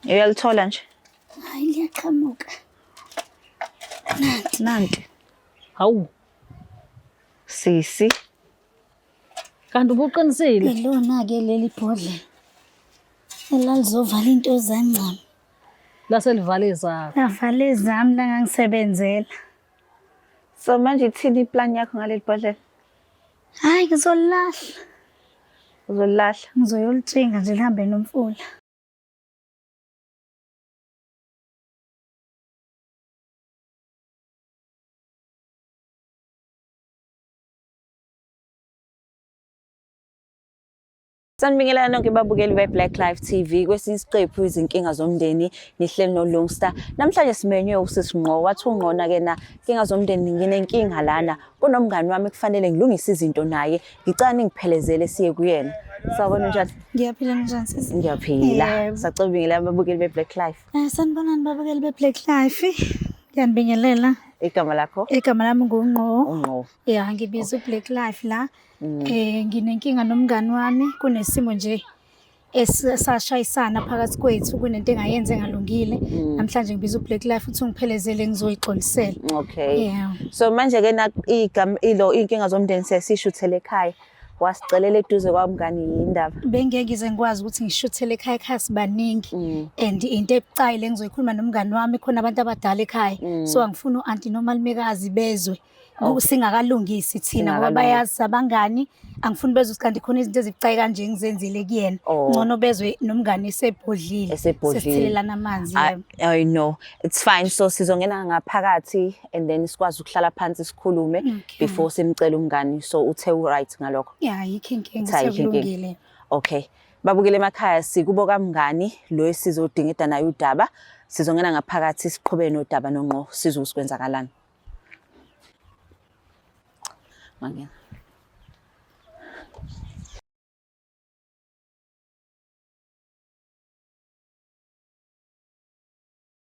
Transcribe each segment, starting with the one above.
Uyalithola nje. Hayi liyaqhamuka. Nanti. Hawu. Sisi. Kanti ubuqinisile? Ilona-ke leli bhodlela. Elalizovala into zancama. Laselivala ezakho. Lavala ezami la ngangisebenzela. So manje ithini iplan yakho ngaleli bhodlela? Hayi ngizolilahla. Uzolilahla? Ngizoyolitshinga nje lihambe nomfula. Sanibingelana nonke babukeli be-Black Life TV kwesinye isiqephu izinkinga zomndeni nihleli noLungstar. Namhlanje simenywe usisi Ngqo wathi uNgqona-ke na inkinga zomndeni nginenkinga lana kunomngani wami kufanele ngilungise izinto naye ngicela ningiphelezele siye kuyena. Sawubona njani? Ngiyaphila njani sisi? Ngiyaphila. Sacela ubingelela ababukeli be-Black Life. Sanibonani babukeli be-Black Life. Ngiyanibingelela. Igama lakho? Igama lami nguNgqo. uNgqo. Ya ngibiza uBlack Life la. Nginenkinga nomngani wami kunesimo nje esashayisana phakathi kwethu kunento engayenze engalungile. Namhlanje ngibiza uBlack Life uthi ngiphelezele ngizoyixolisela. Okay. Yeah. So manje-ke na igama inkinga zomndeni sesishuthele ekhaya. Wasicelela eduze kwamngani yindaba. Bengeke ngize ngikwazi ukuthi ngishuthele ekhaya sibaningi. And into ebucayi le ngizoyikhuluma nomngani wami khona abantu abadala ekhaya. So angifuni u-anti nomalumekazi bezwe. Singakalungisi thina ngoba bayazi abangani angifuni bezwe kanti khona izinto ezibucayi kanje ngizenzile kuyena. Ngcono bezwe nomngani esebhodlile. Sesithelelana amanzi. I know. It's fine. So sizongena ngaphakathi and then sikwazi ukuhlala phansi sikhulume before simcela umngani. So uthe right ngalokho. Yeah, ayikho inkinga sekulungile. Okay. Babukele emakhaya sikubo kamngani lo esizodingida naye udaba. Sizongena ngaphakathi siqhubeke nodaba noNgqo sizokwenzakalana. Mangena.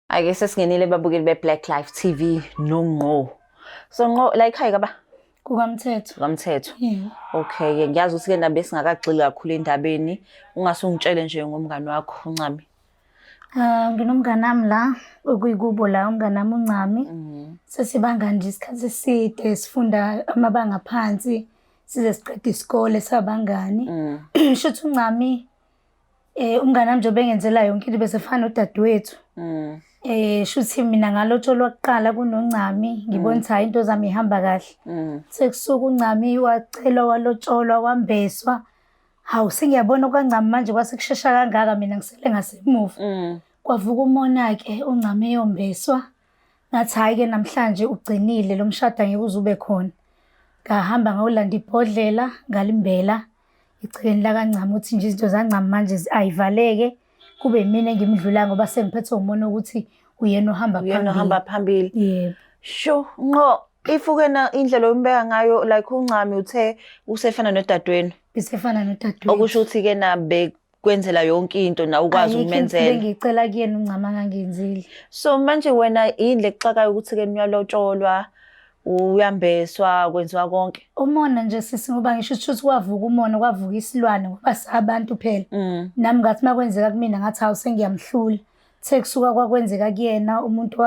Ake sesingenile babukeli be-Black Life TV noNgqo. So Ngqo la ekhaya kaba Kukamthetho. Kamthetho. Yeah. Okay, ngiyazi ukuthi ke nabe singakagxili kakhulu endabeni. Ungase ungitshele nje ngomngani wakho uNcami. Nginomngani nami la okuyikubo la umngani nami uNcami. Sesibangani nje isikhathi eside sifunda amabanga phansi size siqede isikole sabangani. Shuthi uNcami umngani nami nje bengenzela yonke into bese fana nodadewethu. Shuthi mina ngalotsholwa kuqala kunoNcami ngibona ukuthi hayi into zami ihamba kahle. Sekusuka uNcami wacela walotsholwa wambeswa. Hawu sengiyabona kwaNcami manje kwasekushesha kangaka mina ngisele ngasemuva. Kwavuka umona-ke uNcami eyombeswa. Ngathi hayi-ke namhlanje ugcinile lo mshado angeke uze ube khona. Ngahamba ngawulanda ibhodlela ngalimbela icekeni lakaNcami ukuthi nje izinto zaNcami manje ayivaleke kube mina engimdlula ngoba sengiphethwe umona ukuthi uyena ohamba phambili. Uyena ohamba phambili. Yebo. Sho Ngqo ifukena indlela ombeka ngayo like uNcami uthe usefana nodadewenu. Bisefana nodadewethu. Okusho ukuthi ke nabe kwenzela yonke into na ukwazi ukumenzela. Ayikho ngicela kuyena uNcami angangenzile. So manje wena yini lekuxakayo ukuthi ke niyalotsholwa uyambeswa kwenziwa konke? Umona nje sisi ngoba ngisho ukuthi kwavuka umona kwavuka isilwane ngoba sabantu phela. Nami ngathi makwenzeka kumina ngathi hawu sengiyamhlula. Sekusuka kwakwenzeka kuyena umuntu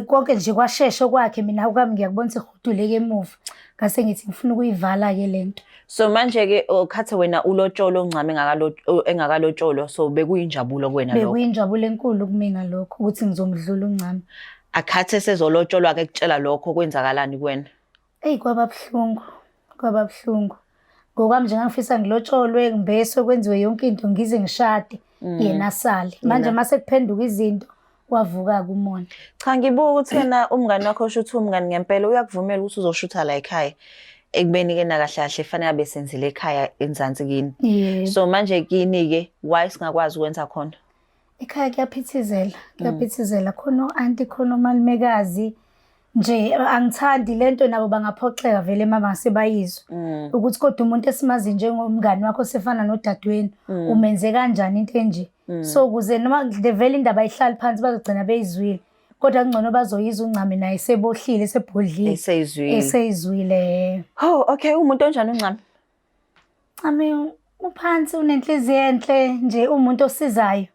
konke nje kwashesha kwakhe mina kwami ngiyakubona sehuduleke emuva. Ngase ngithi ngifuna ukuyivala ke lento. So manje ke okhathe wena ulotsholo uNcami engakalotsholwa so bekuyinjabulo kuwena lokho. Bekuyinjabulo enkulu kumina lokho ukuthi ngizomdlula uNcami. Akhathe sezolotsholwa ke kutshela lokho kwenzakalani kuwena? Kwababhlungu. Kwababhlungu. Ngokwami nje ngangifisa ngilotsholwe ngibeswe kwenziwe yonke into ngize ngishade yena asale. Manje mase kuphenduka izinto wavuka kumona. Cha ngibuka ukuthi yena umngani wakho ushutha umngani ngempela uyakuvumela ukuthi uzoshutha la ekhaya. Ekubeni ke na kahle kahle fanele abe senzile ekhaya eNzansi kini. So manje kini ke why singakwazi ukwenza khona? Ekhaya kuyaphithizela khona u-anti khona umalumekazi nje angithandi lento nabo bangaphoxeka vele mama ngasebayizwe ukuthi kodwa umuntu esimazi njengomngani wakho sefana nodadewenu umenze kanjani into enje. So kuze noma vele indaba ayihlali phansi bazogcina beyizwile. Kodwa ngcono bazoyiza uNcami naye sebohlile esebhodlile eseyizwile. Oh okay umuntu onjani uNcami? Uphansi unenhliziyo enhle nje umuntu osizayo.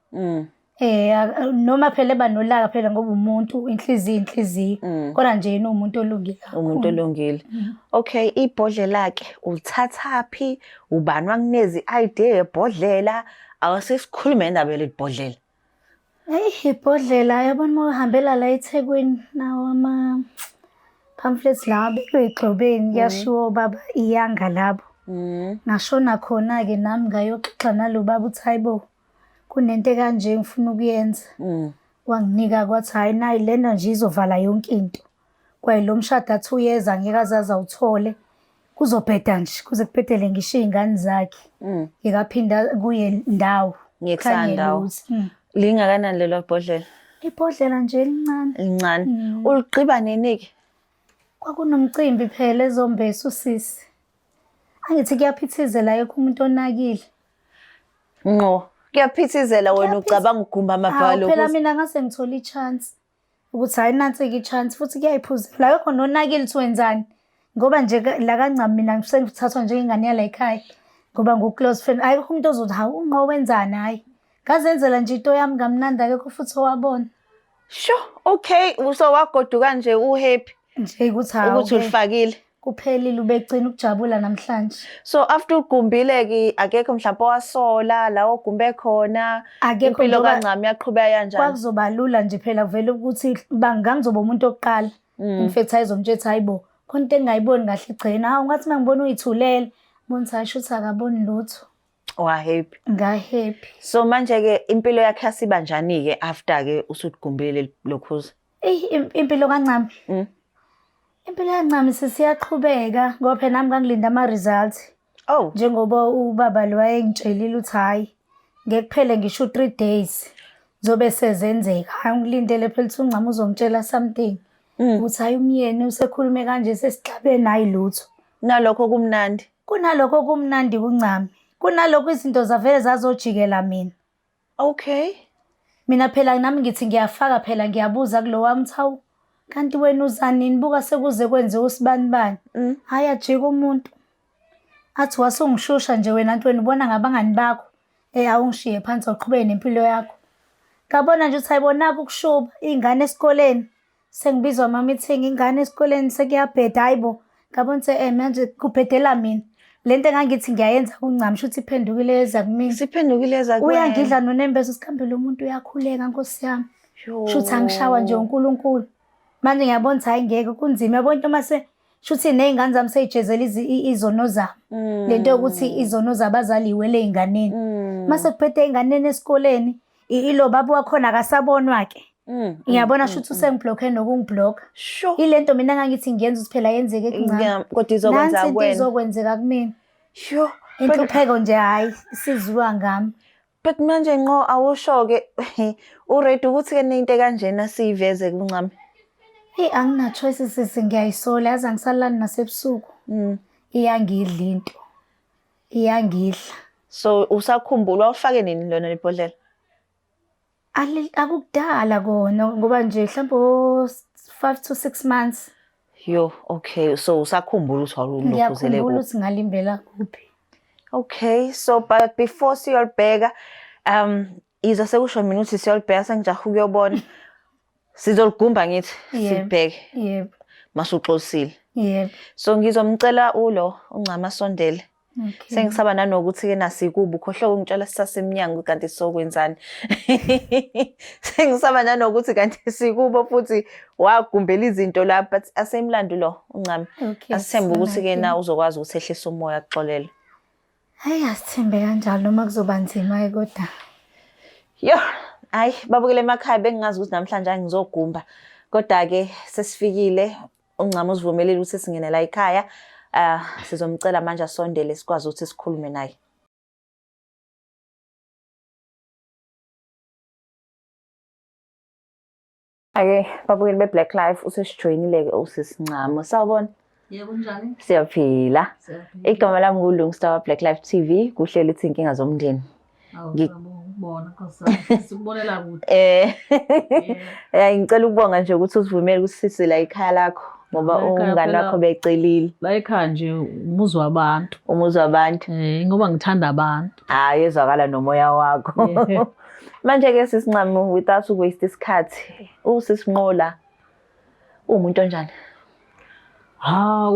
Noma phela eba nolaka phela ngoba umuntu inhliziyo kodwa nje yena umuntu olungile kakhulu. Umuntu olungile. Okay, ibhodlela-ke ulithathaphi? Ubani wakuneza i-idea yebhodlela? Awasesikhulume indaba yeli bhodlela. Ibhodlela yabona uma uhambela la eThekwini nawo ama-pamphlets lawa abekwe egxobeni kuyashiwo baba iyanga labo. Ngashona khona-ke nami ngayoxoxa nalo baba uthi hayibo kunento kanje ngifuna ukuyenza. Wanginika kwathi hayi nayi lena nje izovala yonke into. Kwayilo mshado athi uyeza ngeke azaze awuthole. Kuzobheda nje kuze kubhedele ngisho iy'ngane zakhe. Ngikaphinda kuye ndawo. Ngekusandawo. Lingakanani lelo bhodlela? Ibhodlela nje elincane. Lincane. Uligqiba nini-ke? Kwakunomcimbi phela ezombesa usisi. Angithi kuyaphithizela yekho umuntu onakile. Ngqo. Kuyaphithizela wena ucabanga ukugumba amabhalo. Phela mina ngase ngithola i-chance ukuthi hayi nansi-ke i-chance futhi kuyayiphuzela. Ayikho nonakile uthi wenzani. Ngoba nje la kancami mina sengithathwa njengengane yala ekhaya. Ngoba ngu-close friend. Ayikho umuntu ozothi hawu unqo wenzani hayi. Ngazenzela nje into yami ngamnandi akekho futhi owabona. Sure, okay. So wagoduka nje uhappy. Nje ukuthi hawu. Ukuthi ulifakile. Kuphelile ubegcina ukujabula namhlanje. So after ugumbile-ke akekho mhlawumbe owasola la ogumbe khona. Akekho impilo kancami yaqhubeka kanjani? Kwakuzoba lula nje phela vele ukuthi ngangizoba umuntu oqala. In fact ayizomtshela hayibo khona into engayiboni kahle igcina. Hawu ngathi mangibona uyithulele. Bonisa ayisho ukuthi akaboni lutho. Happy. Nga-happy. So manje-ke impilo yakhe yasiba njani-ke after-ke usugumbile lokhuza? Impilo kancami. Impilo kancami sesiyaqhubeka ngoba phela nami ngangilinda ama-results. Njengoba ubaba lo wayengitshelile uthi hayi ngeke kuphele ngisho 3 days zobe sezenzeka. Hayi ngilindele phela ukuthi uncama uzongitshela something. Ukuthi hayi umyeni usekhulume kanje sesigxabene hayi lutho. Nalokho kumnandi. Kunalokho kumnandi kuncami. Kunalokho izinto zavele zazojikela mina. Okay. Mina phela nami ngithi ngiyafaka phela ngiyabuza kulo wami uthi hawu kanti wena uzanini buka sekuze kwenze usibani. Hayi ajika umuntu. Athi wasungishusha nje wena ntweni ubona ngabangani bakho. Awungishiye phansi awuqhubeke nempilo yakho. Ngabona nje ukuthi ayibonaka ukushuba ingane esikoleni. Sengibizwa ama-meeting ingane esikoleni sekuyabheda hayibo. Ngabona ukuthi manje kubhedela mina. Lento engangithi ngiyayenza kuncami shuthi iphendukile yeza kumina. Siphendukile yeza kuwena. Uyangidla noNembezo sikhambe lo muntu uyakhuleka Nkosi yami. Shuthi angishawa nje uNkulunkulu. Manje ngiyabona ukuthi hayi ngeke kunzima yabona into mase shuthi nezingane zami seyijezela izono zami. Lento yokuthi izono zabazali iwele einganeni. Mase kuphethe einganeni esikoleni ilo baba wakhona akasabonwa ke. Ngiyabona shuthi usengiblockhe nokungiblock. Ilento mina ngangithi ngiyenza ukuthi phela yenzeke kuncane. Kodwa izokwenza nansi kuwena. izokwenzeka kumina. Inhlupheko nje hayi isiziwa ngami. But manje ngqo awusho-ke uready ukuthi-ke nento kanjena siyiveze kuncami. Angina choice sisi ngiyayisola yazi angisalani nasebusuku. Iyangidla into. Iyangidla. So usakhumbula ufake nini lona lebhodlela? Akukudala kona ngoba nje mhlawumbe 5 to 6 months. Okay. So usakhumbula ukuthi wawulokhuzele Ngiyakhumbula ukuthi ngalimbela kuphi. Okay. So but before siyolibheka iza sekusho mina ukuthi siyolibheka sengijaha ukuyobona. Sizoligumba ngithi sibheke. Yebo. Masuxosile. Yebo. So ngizomcela uncama asondele. Okay. Sengisaba nanokuthi-ke nasikubo ukhohlwe ungitshela sisasemnyango kanti sokwenzani. Sengisaba nanokuthi kanti sikubo futhi wagumbela izinto la but asemlando lo uncama. Asithembe ukuthi-ke na uzokwazi ukuthi ehlise umoya akuxolele. Hayi asithembe kanjalo noma kuzoba nzima kodwa. Hayi babukele emakhaya bengingazi ukuthi namhlanje ngizogumba. Kodwa-ke sesifikile uncama usivumelile ukuthi singene la ekhaya. Sizomcela manje asondele sikwazi ukuthi sikhulume naye. Ake babukeli beBlack Life usesijoyinile-ke usisincamo. Sawubona? Yebo kunjani? Siyaphila. Igama lami nguLungstar wa-Black Life TV kuhleli ithi inkinga zomndeni. Ngibona Nkosi sikubonela kude. Ngicela ukubonga nje ukuthi usivumele ukuthi sisi la ekhaya lakho ngoba umngane wakho becelile. La ekhaya nje umuzi wabantu. Umuzi wabantu. Ngoba ngithanda abantu. Yezwakala nomoya wakho. Manje-ke sisincami without waste isikhathi. Usisinqola umuntu onjani?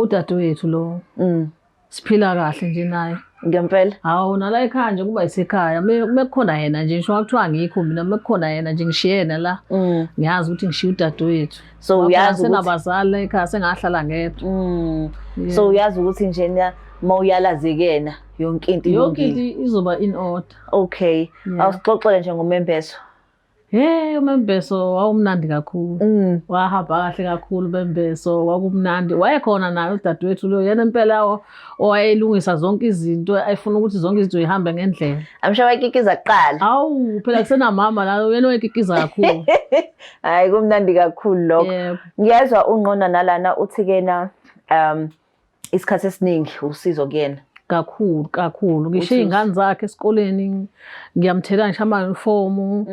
Udadewethu lo. Siphila kahle nje naye. Ngempela. Hawu nala ekhaya nje kuba isekhaya. Mekukhona yena nje ngisho kuthiwa ngikho mina mekukhona yena nje ngishiye yena la. Ngiyazi ukuthi ngishiye udadewethu. So uyazi ukuthi senabazali la ekhaya sengahlala ngedwa. So uyazi ukuthi njena mawuyalazi kuyena yonke into Yonke into izoba in order. Okay. Awusixoxele nje ngomembeso. Umembeso wawumnandi kakhulu. Wahamba kahle kakhulu umembeso, kwakumnandi. Wayekhona naye udadewethu lo yena impela owayelungisa zonke izinto, ayifuna ukuthi zonke izinto zihambe ngendlela. Amsho wayikikiza kuqala. Hawu phela kusenamama la yena wayekikiza kakhulu. Hayi kumnandi kakhulu lokho. Ngiyezwa unqona nalana uthi kena isikhathi esiningi usizo kuyena. Kakhulu. Ngisho izingane zakhe esikoleni ngiyamthela ngisho ama-uniform.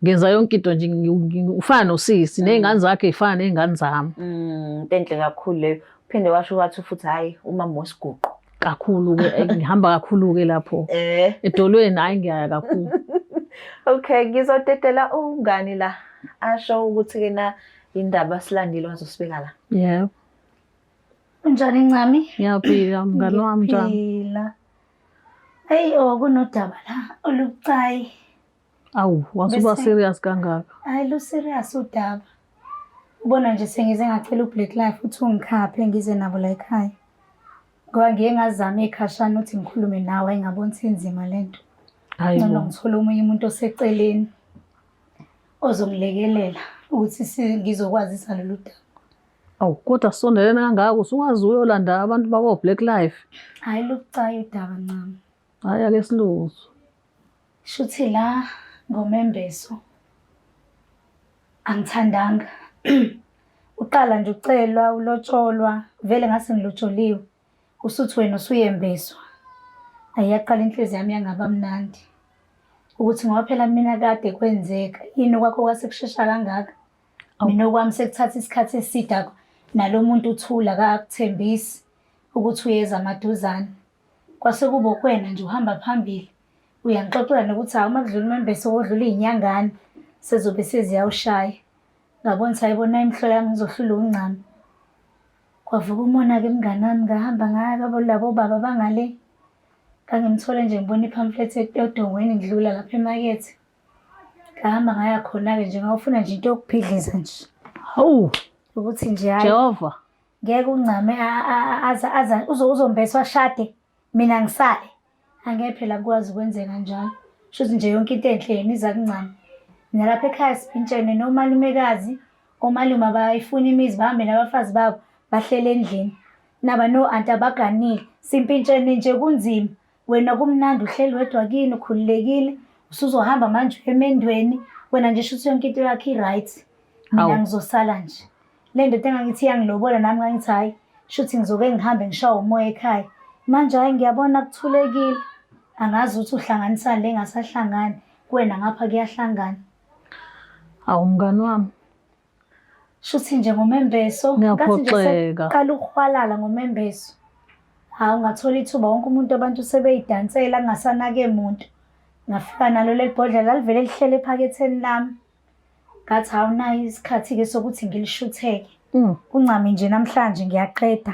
Ngenza yonke into nje ufana nosisi nezingane zakhe ifana nezingane zami. Into enhle kakhulu leyo. Uphinde washo wathi futhi hayi umama wesiguqo. Kakhulu-ke ngihamba kakhulu-ke lapho. Edolweni hayi ngiyaya kakhulu. Okay, ngizotetela ungani la asho ukuthi kena indaba silandile wazosibeka la. Yebo. Unjani Ncami? Ngiyaphila mngani wami njani? Ngiyaphila. Hey kunodaba la olubucayi. Awu wasuba serious kangaka. Hayi lu serious udaba. Ubona nje sengize ngacela uBlack Life uthi ungikhaphe ngize nabo la ekhaya. Ngoba ngiye ngazama ikhashana ukuthi ngikhulume nawe ngabona inzima lento. Hayibo. Noma ngithola omunye umuntu oseceleni ozongilekelela ukuthi ngizokwazisa lolu daba. Awu kodwa sondelene kangaka usungazi uyolanda abantu bako Black Life. Hayi lubucayi udaba Ncami. Hayi ake siluzo. Shuthi la ngomembeso angithandanga. Uqala nje ucelwa ulotsholwa vele ngase ngilotsholiwe. Usuthi wena usuyembeswa. Ayiyaqala inhliziyo yami yangaba mnandi. Ukuthi ngoba phela mina kade kwenzeka yini kwakho kwasekushesha kangaka. Mina okwami sekuthatha isikhathi eside nalo muntu uthula akakuthembisi ukuthi uyeza amaduzane. Kwase kuba kwena nje uhamba phambili. Uyangixoxela nokuthi hawu makudlula umembeso odlula izinyangane sezobe seziyawushaya. Ngabona ukuthi ayibona imhlo yami ngizohlula uNcami. Kwavuka umona ke mngani wami ngahamba ngaya labo baba bangale. Ngangimthole nje ngibona ipamphlet edongweni ngidlula lapha emakethe. Ngahamba ngaya khona ke nje ngawufuna nje into yokuphidliza nje. Hawu Ukuthi nje hayi Jehova. Ngeke uNcami aza uzombeswa shade mina ngisale. Angeke phela kwazi ukwenzeka njalo. Shuthi nje yonke into enhle yena iza kuNcami. Mina lapha ekhaya siphintshene nomalumekazi, omalume abayifuna imizi bahambe nabafazi babo bahlele endlini. Naba no anti abaganile. Simpintshene nje kunzima. Wena kumnandi uhleli wedwa kini ukhululekile. Usuzohamba manje emendweni. Wena nje shuthi yonke into yakhe right. Mina ngizosala nje. Le ndoda engangithi yangilobola nami ngangithi hayi shuthi ngizoke ngihambe ngishawa umoya ekhaya. Manje hayi ngiyabona kuthulekile. Angazi ukuthi uhlanganisa le ngasahlangani. Kuwena ngapha kuyahlangana. Awu mngani wami. Shuthi nje ngomembeso ngathi nje seqala ukuhwalala ngomembeso. Hawu ungathola ithuba wonke umuntu abantu sebeyidansela kungasanake umuntu. Ngafika nalo lelibhodlela livele lihlele ephaketheni lami. Ngathi hawu nayi isikhathi ke sokuthi ngilishutheke. UNcami nje namhlanje ngiyaqeda.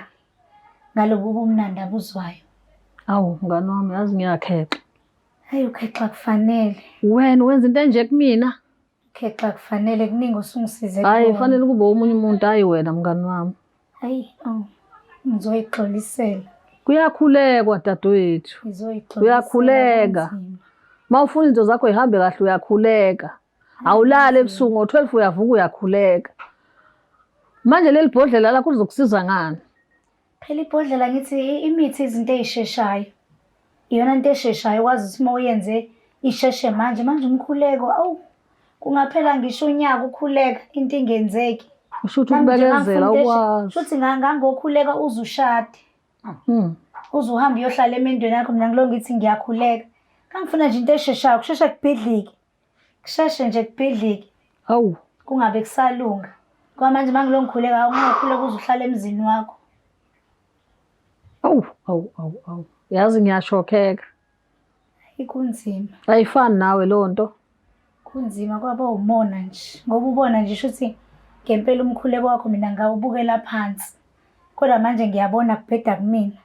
Ngalobu ubumnandi abuzwayo. Awu mngani wami yazi ngiyakhexa. Hayi ukhexa kufanele. Wena wenza into enje kumina. Ukhexa kufanele kuningi osungisize. Hayi kufanele kube umunye umuntu hayi wena mngani wami. Hayi ngizoyixolisela. Kuyakhulekwa dadewethu. Uyakhuleka. Mawufuna izinto zakho zihambe kahle uyakhuleka. Awulale ebusuku ngo-12 uyavuka uyakhuleka. Manje leli bhodlela lakho lizokusiza ngani? Phela ibhodlela ngithi imithi izinto ezisheshayo. Iyona into esheshayo kwazi ukuthi mawuyenze isheshe manje umkhuleko awu kungaphela ngisho unyaka ukhuleka into ingenzeki. Ushuthi ukubekezela ukwazi. Shuthi ngangokhuleka uzushade. Uzuhamba uyohlala emendweni yakho mina ngilo ngithi ngiyakhuleka. Kangifuna nje into esheshayo kusheshe kubhidlike. Kusheshe nje kubhidlike. Awu kungabe kusalunga. Ngoba manje mangilo ngikhuleka ungakhuleka uzuhlala emzini wakho. Awu. Yazi ngiyashokheka. Ikunzima. Ayifani nawe lonto. kunzima kwaba umona nje ngoba ubona nje ukuthi ngempela umkhuleko wakho mina ngawubukela phansi kodwa manje ngiyabona kubheda kumina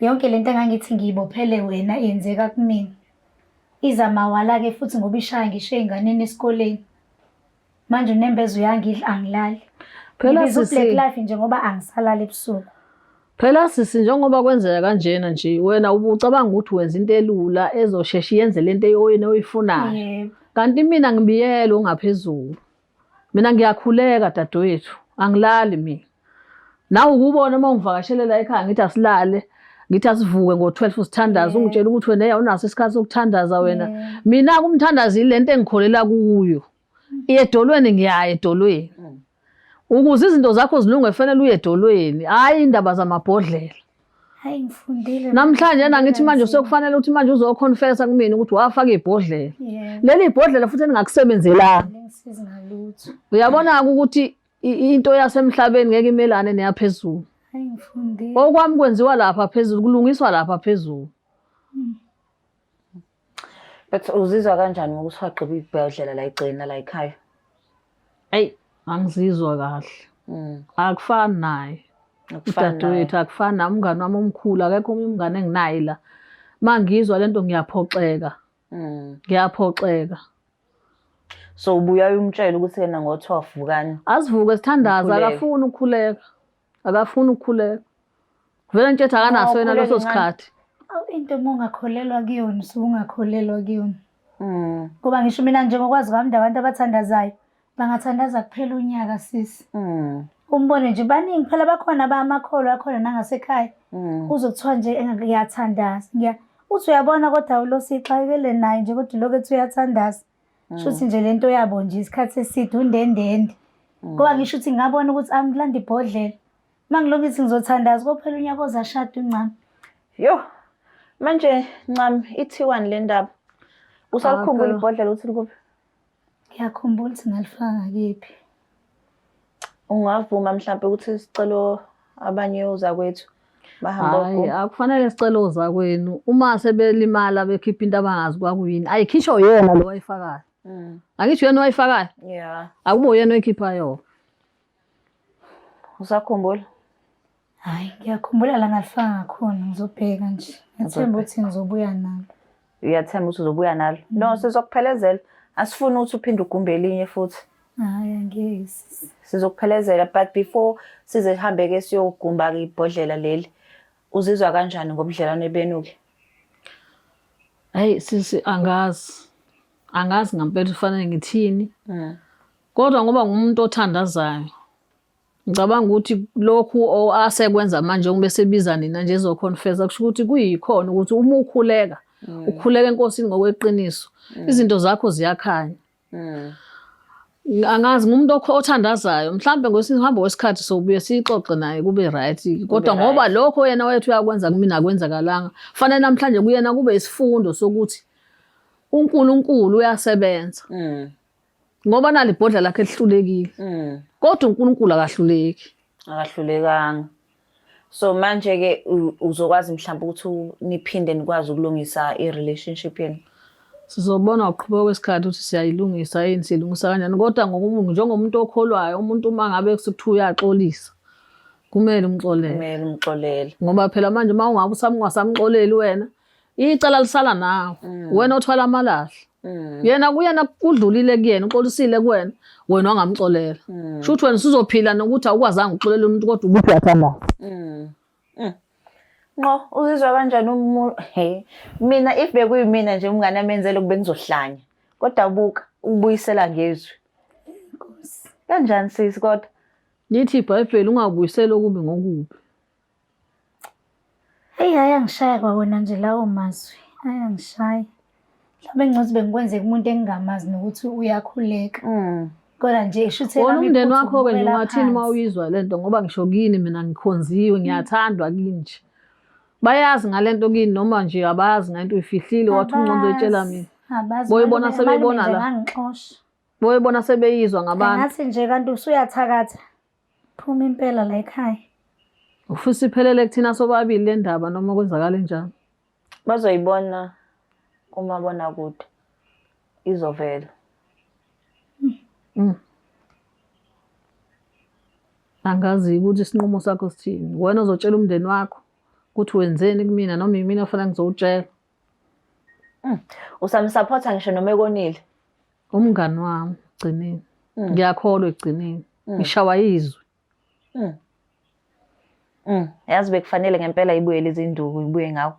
yonke lento engangithi ngiyibophele wena yenzeka kumina izamawala ke futhi ngoba ishaya ngisho einganeni esikoleni manje unembezo uyangidla angilali Phela Ngibiza sisi- u-black life njengoba angisalala ebusuku Phela sisi njengoba kwenzeka kanjena nje wena ubucabanga ukuthi wenza into elula ezoshesha yenze lento oyifunayo. yebo Kanti mina ngibiyele ongaphezulu. Mina ngiyakhuleka dadewethu, angilali mina. Nawe ukubona uma ungivakashele la ekhaya ngithi asilale, ngithi asivuke ngo-12 sithandaza ungitshela ukuthi wena awunaso isikhathi sokuthandaza wena. Mina kumthandazi lento engikholela kuyo. Edolweni ngiyaya edolweni. Ukuze izinto zakho zilunge kufanele uye edolweni, hayi indaba zamabhodlela. hayi ngifundile Namhlanje ngithi manje sekufanele ukuthi manje uzoconfessa kumina ukuthi wafaka ibhodlela. yebo Leli ibhodlela futhi engakusebenzelanga. ngisiza ngalutho Uyabona ukuthi into yasemhlabeni ngeke imelane neyaphezulu. hayi ngifundile Okwami kwenziwa lapha phezulu, kulungiswa lapha phezulu. But uzizwa kanjani ngokuthi wagqiba ibhodlela la igcina la ekhaya? Ayi, angizizwa kahle. Akufani naye. Akufani Udadewethu akufani nami umngane wami omkhulu akekho omunye umngane enginaye la. Mangizwa lento ngiyaphoxeka. Ngiyaphoxeka. So ubuya umtshela ukuthi yena ngo-12 vukani. Asivuke sithandaza Ukhuleke. akafuni ukukhuleka. Akafuni ukukhuleka. Vele ntshetha akanaso yena Ukhuleke leso ngani? sikhathi. awu into uma ungakholelwa kuyona usuke ungakholelwa kuyona Mm. ngoba ngisho mina njengokwazi kwami abantu abathandazayo bangathandaza kuphela unyaka sisi umbone nje baningi phela bakhona amakholwa akhona nangasekhaya uzokuthiwa nje ngiyathandaza uthi uyabona kodwa awulosixakekele naye nje kodwa lokho uyathandaza shuthi nje lento yabo nje isikhathi eside undendende ngoba ngisho ukuthi ngabona ukuthi angilanda ibhodlela mangiloko ngithi ngizothandaza kophela unyaka ozashada uncane Yo. Manje ncam ithi1 le ndaba. Usalikhumbula phela. ibhodlela uthi likuphi? ngiyakhumbula ukuthi ngalifaka kephi Ungavuma mhlawumbe ukuthi sicelo abanye ozakwethu bahamba Hayi, ogquma. akufanele sicelo zakwenu. Uma sebelimala bekhipha into abangazi kwakuyini, ayikhishwa yena lo wayifakayo. Angisho yena wayifakayo. Yeah. Akube yena oyikhipha yona. Usakhumbula? hayi ngiyakhumbula la ngalifaka khona ngizobheka nje ngethemba ukuthi ngizobuya nalo Uyathemba ukuthi uzobuya nalo. No, sizokuphelezela. Asifuni ukuthi uphinde ugumbe elinye futhi. hayi angeke sisi. Sizokuphelezela but before size sihambe ke siyogumba ibhodlela leli. Uzizwa kanjani ngobudlelwane benu ke? Hayi sisi angazi. Angazi ngempela ufanele ngithini. Kodwa ngoba ngumuntu othandazayo. Ngicabanga ukuthi lokhu asekwenza manje ngoba sebiza nina nje ezoconfessa kusho ukuthi kuyikhona ukuthi uma ukhuleka ukhuleka enkosini ngokweqiniso izinto zakho ziyakhanya. Angazi ngumuntu othandazayo mhlambe ngosihambo wesikhathi sobuye sixoxe naye kube right kodwa ngoba lokho yena wethu uyakwenza kumina akwenzakalanga fanele namhlanje kuyena kube isifundo sokuthi uNkulunkulu uyasebenza ngoba nali ibhodla lakhe lihlulekile kodwa uNkulunkulu akahluleki Akahlulekanga. So manje ke uzokwazi mhlawumbe ukuthi niphinde nikwazi ukulungisa i-relationship yenu. sizobona uqhubeka kwesikhathi ukuthi siyayilungisa yini silungisa kanjani kodwa ngokumungu njengomuntu okholwayo umuntu uma ngabe sekuthiwa uyaxolisa kumele umxolele Kumele umxolele. ngoba phela manje uma ungabe ungasamxoleli wena icala lisala nawe wena othwala amalahle yena kuyena kudlulile kuyena uxolisile kuwena wena ongamxolela shuthi wena usuzophila nokuthi awukwazanga ukuxolela umuntu kodwa ukuthi uyathandaza No, uzizwa kanjani mina if bekuyimina nje umngane amenzele kube ngizohlanya. Kodwa buka ubuyisela ngezwi. Inkosi. Kanjani sisi kodwa? lithi iBhayibheli ungabuyiseli okubi ngokubi Hey hayi angishaya kwawona nje lawo mazwi. Hayi angishaya. Mhlawumbe ngcothi bengikwenze kumuntu engingamazi nokuthi uyakhuleka. Kodwa nje ishuthi wona umndeni wakho-ke nje ungathini uma uyizwa lento ngoba ngisho kini mina ngikhonziwe ngiyathandwa kini nje bayazi ngalento kini noma nje abayazi ngento uyifihlile wathi ungqondo etshela mina boyibona sebeyibona la ngixosha. boyibona sebeyizwa ngabantu Ngathi nje kanti usuyathakatha. Phuma impela la ekhaya. ufisa iphelele kuthina sobabili le ndaba noma kwenzakala njani Bazoyibona uma bona kude. izovela. Angazi ukuthi isinqumo sakho sithini. Wena uzotshela umndeni wakho ukuthi wenzeni kumina noma yimina ofanele ngizowutshela. Usamsupport ngisho noma ekonile. Umngani wami egcineni. Ngiyakholwa egcineni. Ngishawa izwi. Yazi bekufanele ngempela ibuye lezi induku ibuye ngawo.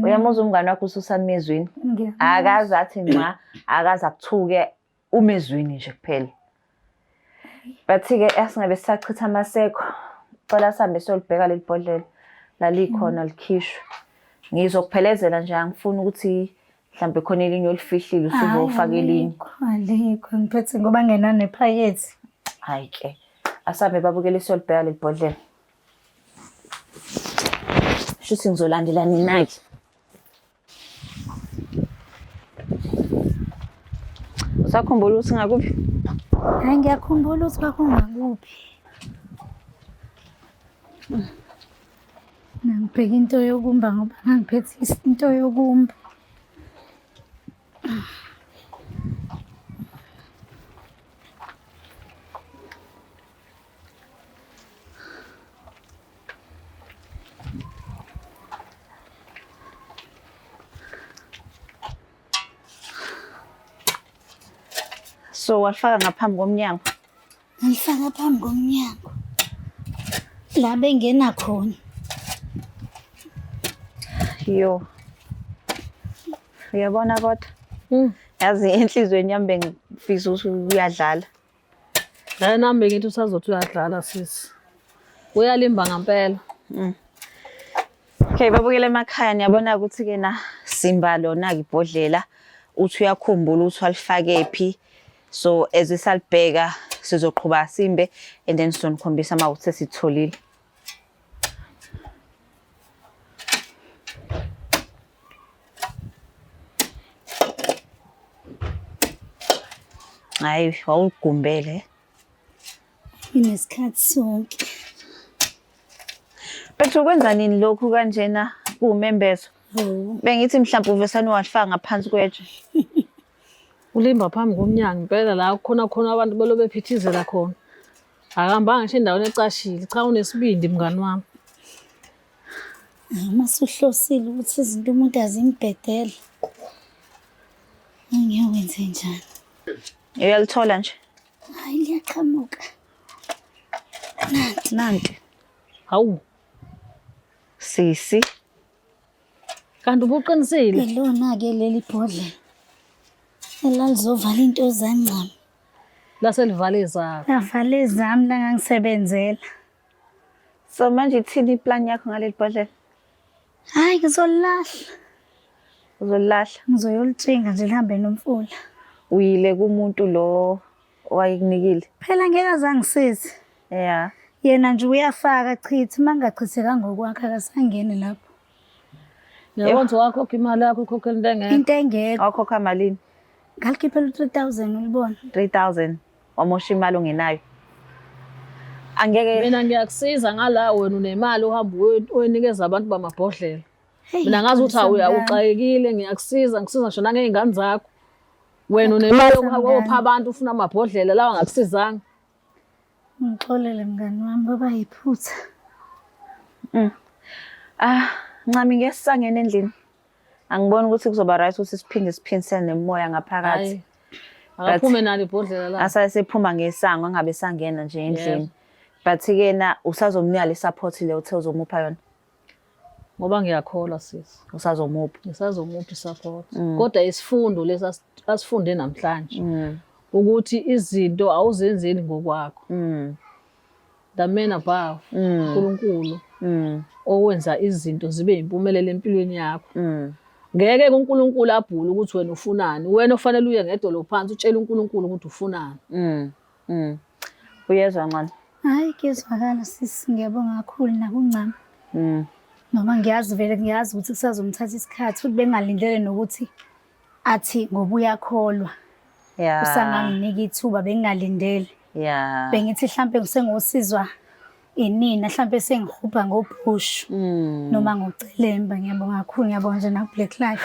Uyamuzwa umngani wakho ususami ezwini. Akazi athi nqa, akazi akuthuke umezwini nje kuphela. Bathi-ke asingabe sisachitha amaseko. Cela sihambe siyolibheka leli bhodlela lalikhona likhishwe. Ngizokuphelezela nje angifuni ukuthi mhlambe khona elinye olifihlile usuzofaka elinye. Alikho ngiphethe ngoba ngenane ephakethe. Hayi ke. Asabe babukele siyolibheka leli bhodlela. Shuthi ngizolandela ninaki. Usakhumbula ukuthi ngakuphi? Hayi ngiyakhumbula ukuthi kwakungakuphi. Ngibheka into yokumba ngoba ngangiphethe into yokumba. So walifaka ngaphambi komnyango. Ngifaka phambi komnyango. La bengena khona. Yo. Uyabona kodwa? Yazi enhlizweni yami bengifisa ukuthi uyadlala. La nami ngithi usazothi uyadlala sisi. Uyalimba ngempela. Okay, babukele emakhaya niyabona ukuthi ke na Simba lona ibhodlela uthi uyakhumbula ukuthi walifake phi. So as isalibheka sizoqhubha Simbe and then sizonikhombisa mawuthi sesitholile. Hayi wawugumbele. Inesikhathi sonke. Bethu kwenza nini lokhu kanjena kuumembezo? Bengithi mhlawumbe uvesani walifaka ngaphansi kwetshe. Ulimba phambi komnyango impela la khona abantu belobe phithizela khona. Akahambanga nje endaweni ecashile. Cha unesibindi mngani wami. Mase uhlosile ukuthi izinto umuntu azimbhedela. Ngiyokwenza njani? Uyalithola nje. Hayi liyaqhamuka. Nanti. Hawu. Sisi. Kanti ubuqinisile? Elona ke leli bhodlela. Elalizovala into zancane. Laselivale zakho. Lavale zami la ngangisebenzela. So manje ithini iplan yakho ngaleli bhodlela? Hayi ngizolahla. Uzolahla. Ngizoyolitshinga nje lihambe nomfula. Uyile kumuntu lo owayekunikile. Phela ngeke azangisize. Yeah. Yena nje uyafaka chithi mangachitheka ngokwakhe akasangene lapho. Yabona wakhokha imali yakho ukhokhela into engekho. Into engekho. Awukhokha malini? Ngalikhiphela 3000 ulibona. 3000 wamosha imali ongenayo. Angeke Mina ngiyakusiza ngala wena unemali uhamba unikeza abantu bamabhodlela. Mina ngazi ukuthi awuxakekile ngiyakisiza ngisiza ngisho nangeingane zakho. Wena unemali opha abantu ufuna amabhodlela lawa ngakusizanga. Ngixolele mngani wami baba yiphutha. Ncami ngesisangene endlini. Angiboni ukuthi kuzoba right ukuthi siphindisele nemoya ngaphakathi. Akaphume nalo ibhodlela la. Asasephuma ngesango angabe sangena nje endlini. But ke na usazomnika le support le uthe uzomupha yona. Ngoba ngiyakholwa sisi. Usazomupha. Ngisazomupha support. Kodwa isifundo lesifunde namhlanje. Ukuthi izinto awuzenzeli ngokwakho. The man above uNkulunkulu owenza izinto zibe impumelelo empilweni yakho. Ngeke uNkulunkulu abhule ukuthi wena ufunani. Wena ofanele uye ngedolo phansi utshela uNkulunkulu ukuthi ufunani. Uyezwa ngani? Hayi kezwakala sisi ngiyabonga kakhulu nakuncane. Noma ngiyazi ukuthi kusazomthatha isikhathi futhi bengalindele nokuthi athi ngoba uyakholwa. Yeah. Usanganginika ithuba bengalindele. Yeah. Bengithi mhlambe ngisengosizwa inina mhlambe sengihupha ngophushu noma ngocelemba ngiyabonga kakhulu ngiyabonga nje na Black Life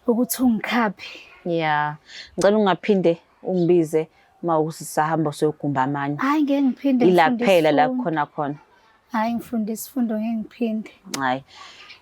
ukuthi ungikhaphe. Yeah. Ngicela ungaphinde ungibize mawusisahamba siyogumba amanye. Hayi ngeke ngiphinde Ila ngifunde kuphela la isifundo. khona. Hayi ngifunde isifundo ngeke ngiphinde. Hayi.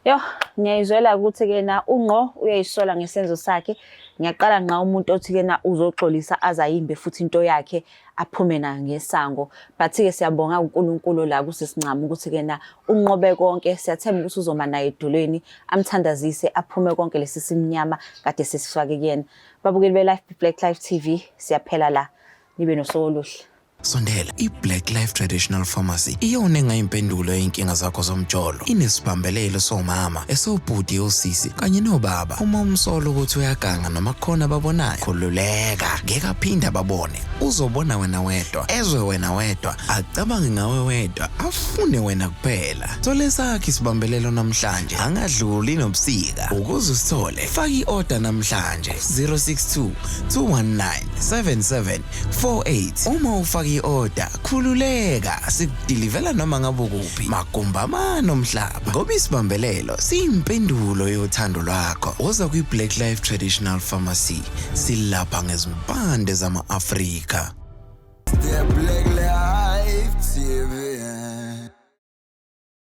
Yo, ngiyayizwela ukuthi ke na ungqo uyayisola ngesenzo sakhe. Ngiyaqala nqa umuntu othi ke na uzoxolisa azayimbe futhi into yakhe aphume nayo ngesango. But ke siyabonga uNkulunkulu la kusisincama ukuthi ke na unqobe konke. Siyathemba ukuthi uzoma naye edolweni amthandazise aphume konke lesi simnyama kade sesifake kuyena. Babukeli be Black Life TV siyaphela la. Nibe nosuku oluhle. Sondela, iBlack Life Traditional Pharmacy iyona engayimpendulo yinkinga zakho zomjolo. Inesibambelelo somama, esobhuti osisi kanye nobaba. Uma umsolo ukuthi uyaganga noma khona babonayo, khululeka, ngeke aphinda babone. Uzobona wena wedwa, ezwe wena wedwa, acabange ngawe wedwa, afune wena kuphela. Thole sakhe isibambelelo namhlanje, angadluli nobusika. Ukuze usithole, faka i-order namhlanje 062 219 7748. Uma ufaka i-order, khululeka, sikudilivela noma ngabe kuphi. Magumbama nomhlaba. Ngoba isibambelelo siyimpendulo yothando lwakho. Woza kwi-Black Life Traditional Pharmacy, silapha ngezimpande zama-Afrika. Black Life.